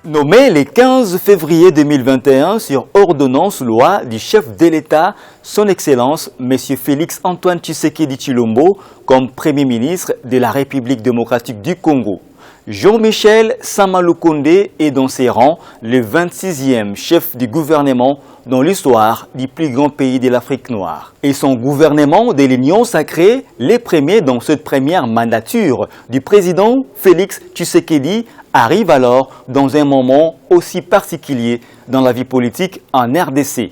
Nommé le 15 février 2021 sur ordonnance loi du chef de l'État, son Excellence, M. Félix Antoine Tshisekedi Tshilombo, comme Premier ministre de la République démocratique du Congo. Jean-Michel Sama-Lukonde est dans ses rangs le 26e chef du gouvernement dans l'histoire du plus grand pays de l'Afrique noire. Et son gouvernement de l'Union sacrée, les premiers dans cette première mandature du président Félix Tshisekedi, arrive alors dans un moment aussi particulier dans la vie politique en RDC.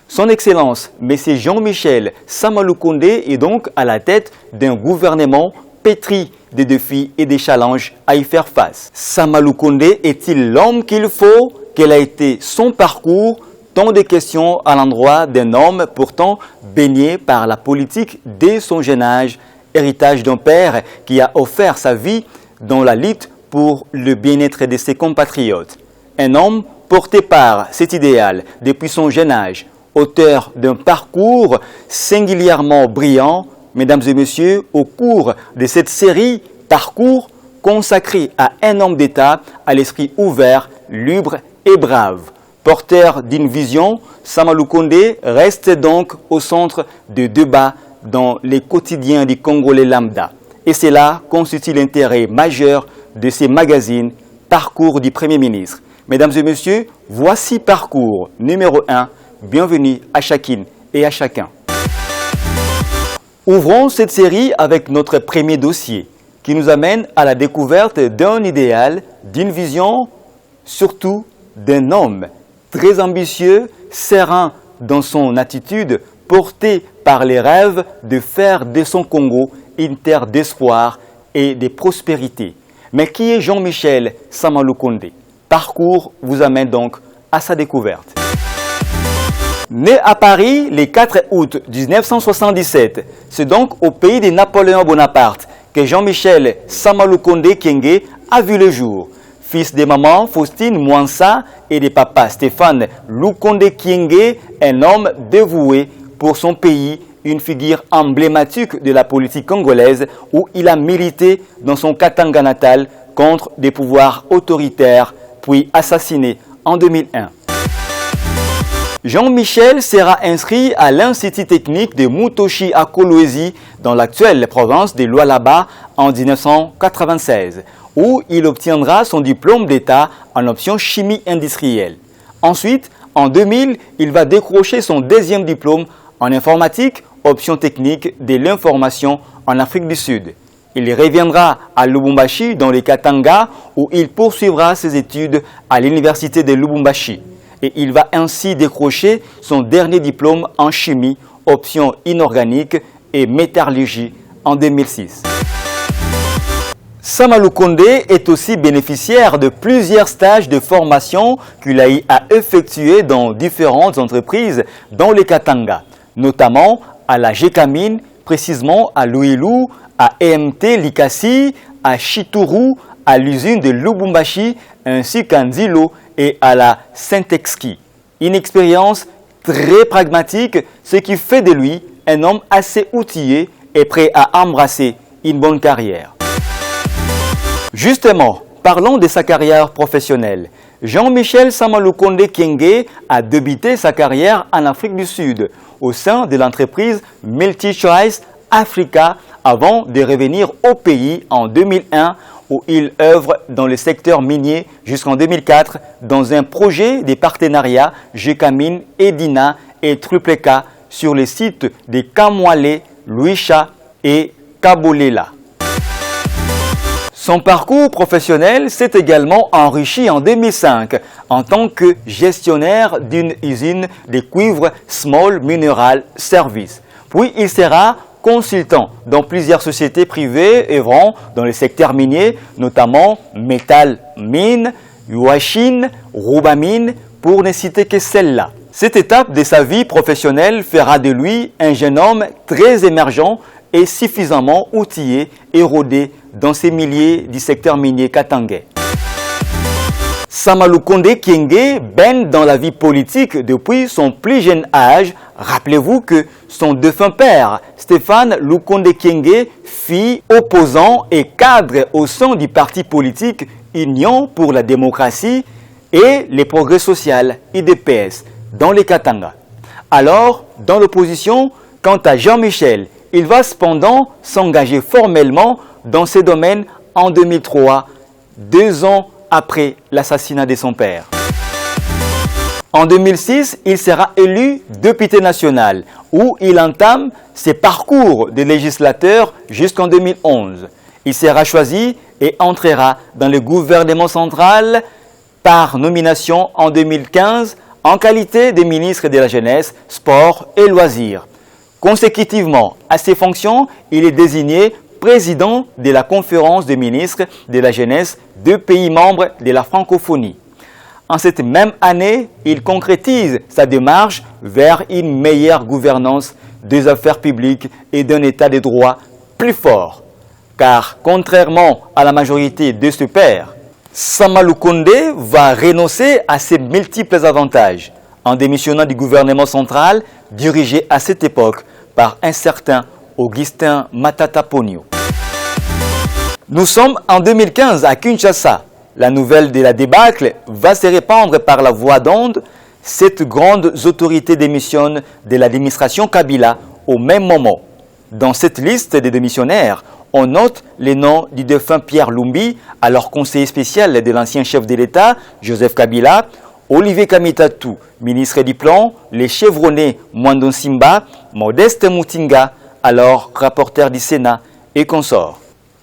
Son Excellence, M. Jean-Michel Sama-Lukonde est donc à la tête d'un gouvernement pétri de défis et des challenges à y faire face. Sama-Lukonde est-il l'homme qu'il faut? Quel a été son parcours? Tant de questions à l'endroit d'un homme pourtant baigné par la politique dès son jeune âge, héritage d'un père qui a offert sa vie dans la lutte pour le bien-être de ses compatriotes. Un homme porté par cet idéal depuis son jeune âge, auteur d'un parcours singulièrement brillant. Mesdames et messieurs, au cours de cette série Parcours consacrée à un homme d'État à l'esprit ouvert, libre et brave. Porteur d'une vision, Sama-Lukonde reste donc au centre de débats dans les quotidiens du Congolais lambda. Et cela constitue l'intérêt majeur de ces magazines Parcours du Premier ministre. Mesdames et messieurs, voici Parcours numéro 1. Bienvenue à chacune et à chacun. Ouvrons cette série avec notre premier dossier qui nous amène à la découverte d'un idéal, d'une vision, surtout d'un homme très ambitieux, serein dans son attitude, porté par les rêves de faire de son Congo une terre d'espoir et de prospérité. Mais qui est Jean-Michel Sama-Lukonde? Parcours vous amène donc à sa découverte. Né à Paris le 4 août 1977, c'est donc au pays de Napoléon Bonaparte que Jean-Michel Sama-Lukonde Kyenge a vu le jour. Fils de maman Faustine Mwansa et de papa Stéphane Lukonde Kyenge, un homme dévoué pour son pays, une figure emblématique de la politique congolaise où il a milité dans son Katanga natal contre des pouvoirs autoritaires, puis assassiné en 2001. Jean-Michel sera inscrit à l'Institut technique de Mutoshi à Kolwezi dans l'actuelle province de Lualaba en 1996, où il obtiendra son diplôme d'État en option chimie industrielle. Ensuite, en 2000, il va décrocher son deuxième diplôme en informatique, option technique de l'information en Afrique du Sud. Il reviendra à Lubumbashi dans le Katanga où il poursuivra ses études à l'université de Lubumbashi. Et il va ainsi décrocher son dernier diplôme en chimie, option inorganique et métallurgie en 2006. Sama-Lukonde est aussi bénéficiaire de plusieurs stages de formation qu'il a effectués dans différentes entreprises dans le Katanga, notamment à la Gécamine, précisément à Louilou, à EMT Likasi, à Chituru, à l'usine de Lubumbashi, ainsi qu'à Nzilo et à la Saint-Exki. Une expérience très pragmatique, ce qui fait de lui un homme assez outillé et prêt à embrasser une bonne carrière. Justement, parlons de sa carrière professionnelle. Jean-Michel Sama-Lukonde Kyenge a débuté sa carrière en Afrique du Sud au sein de l'entreprise MultiChoice Africa avant de revenir au pays en 2001 où il œuvre dans le secteur minier jusqu'en 2004 dans un projet de partenariat Gécamine, Edina et Triple K sur les sites de Kamwale, Luisha et Kabolela. Son parcours professionnel s'est également enrichi en 2005 en tant que gestionnaire d'une usine de cuivre Small Mineral Service. Puis il sera consultant dans plusieurs sociétés privées œuvrant dans le secteur minier, notamment Metal Mine, Yuashin, Rubamine, pour ne citer que celle-là. Cette étape de sa vie professionnelle fera de lui un jeune homme très émergent et suffisamment outillé et rodé dans ces milieux du secteur minier katangais. Sama-Lukonde Kyenge baigne dans la vie politique depuis son plus jeune âge. Rappelez-vous que son défunt père, Stéphane Lukonde Kyenge, fut opposant et cadre au sein du parti politique Union pour la démocratie, et les Progrès Social, IDPS, dans les Katanga. Alors, dans l'opposition, quant à Jean-Michel, il va cependant s'engager formellement dans ces domaines en 2003, 2 ans après l'assassinat de son père. En 2006, il sera élu député national, où il entame ses parcours de législateur jusqu'en 2011. Il sera choisi et entrera dans le gouvernement central par nomination en 2015 en qualité de ministre de la Jeunesse, Sport et Loisirs. Consécutivement à ces fonctions, il est désigné président de la conférence des ministres de la Jeunesse de pays membres de la francophonie. En cette même année, il concrétise sa démarche vers une meilleure gouvernance des affaires publiques et d'un état de droit plus fort. Car contrairement à la majorité de ce père, Sama Lukonde va renoncer à ses multiples avantages en démissionnant du gouvernement central dirigé à cette époque par un certain Augustin Matata Ponyo. Nous sommes en 2015 à Kinshasa. La nouvelle de la débâcle va se répandre par la voie d'onde. Cette grande autorité démissionne de l'administration Kabila au même moment. Dans cette liste des démissionnaires, on note les noms du défunt Pierre Lumbi, alors conseiller spécial de l'ancien chef de l'État, Joseph Kabila, Olivier Kamitatou, ministre du Plan, les chevronnés Mwandon Simba, Modeste Moutinga, alors rapporteur du Sénat et consorts.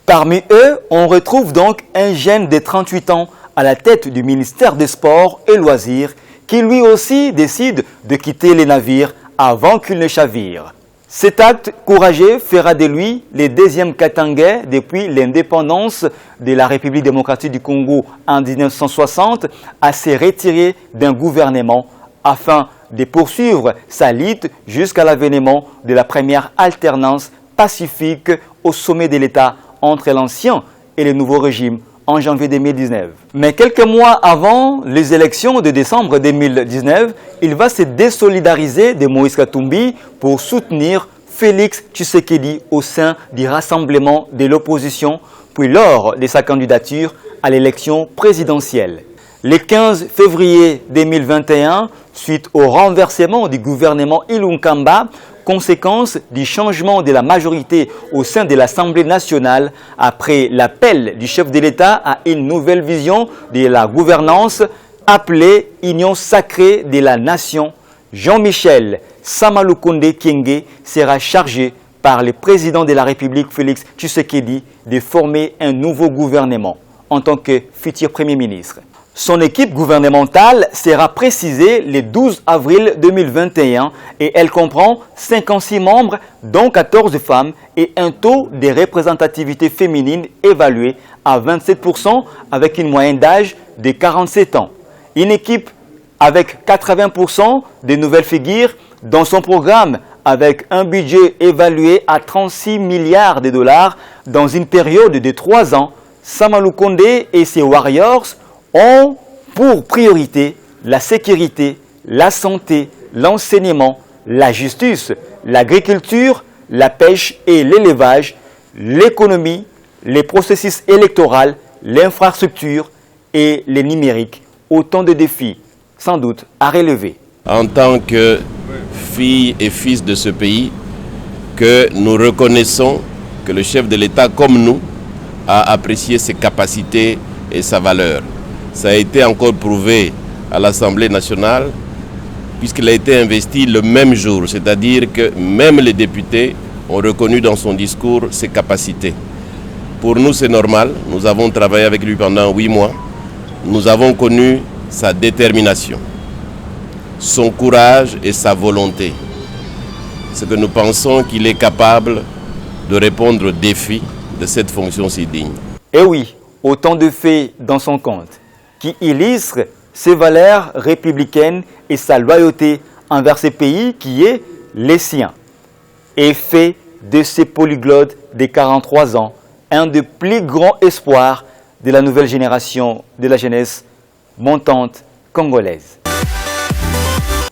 Parmi eux, on retrouve donc un jeune de 38 ans à la tête du ministère des Sports et Loisirs qui lui aussi décide de quitter les navires avant qu'il ne chavire. Cet acte courageux fera de lui le deuxième Katangais depuis l'indépendance de la République démocratique du Congo en 1960 à se retirer d'un gouvernement afin de poursuivre sa lutte jusqu'à l'avènement de la première alternance pacifique au sommet de l'État entre l'ancien et le nouveau régime en janvier 2019. Mais quelques mois avant les élections de décembre 2019, il va se désolidariser de Moïse Katumbi pour soutenir Félix Tshisekedi au sein du rassemblement de l'opposition, puis lors de sa candidature à l'élection présidentielle. Le 15 février 2021, suite au renversement du gouvernement Ilunkamba, conséquence du changement de la majorité au sein de l'Assemblée nationale après l'appel du chef de l'État à une nouvelle vision de la gouvernance appelée Union sacrée de la nation, Jean-Michel Sama Lukonde Kyenge sera chargé par le président de la République Félix Tshisekedi de former un nouveau gouvernement en tant que futur Premier ministre. Son équipe gouvernementale sera précisée le 12 avril 2021 et elle comprend 56 membres, dont 14 femmes et un taux de représentativité féminine évalué à 27% avec une moyenne d'âge de 47 ans. Une équipe avec 80% de nouvelles figures dans son programme avec un budget évalué à 36 milliards de dollars dans une période de 3 ans. Sama Lukonde et ses Warriors ont pour priorité la sécurité, la santé, l'enseignement, la justice, l'agriculture, la pêche et l'élevage, l'économie, les processus électoraux, l'infrastructure et le numérique. Autant de défis, sans doute, à relever. En tant que filles et fils de ce pays, que nous reconnaissons que le chef de l'État, comme nous, a apprécié ses capacités et sa valeur. Ça a été encore prouvé à l'Assemblée nationale puisqu'il a été investi le même jour, c'est-à-dire que même les députés ont reconnu dans son discours ses capacités. Pour nous, c'est normal, nous avons travaillé avec lui pendant 8 mois, nous avons connu sa détermination, son courage et sa volonté. C'est que nous pensons qu'il est capable de répondre aux défis de cette fonction si digne. Et oui, autant de faits dans son compte qui illustrent ses valeurs républicaines et sa loyauté envers ce pays qui est les siens. Et fait de ces polyglottes de 43 ans un des plus grands espoirs de la nouvelle génération de la jeunesse montante congolaise.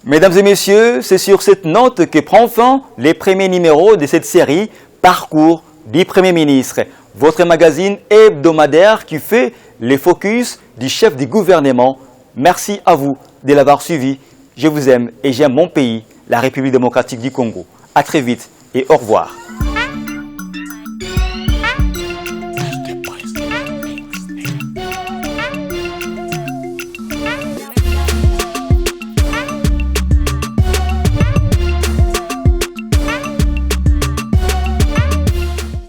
Mesdames et messieurs, c'est sur cette note que prend fin les premiers numéros de cette série Parcours du Premier ministre, votre magazine hebdomadaire qui fait les focus du chef du gouvernement Merci à vous de l'avoir suivi. Je vous aime et j'aime mon pays, la République démocratique du Congo. À très vite et au revoir.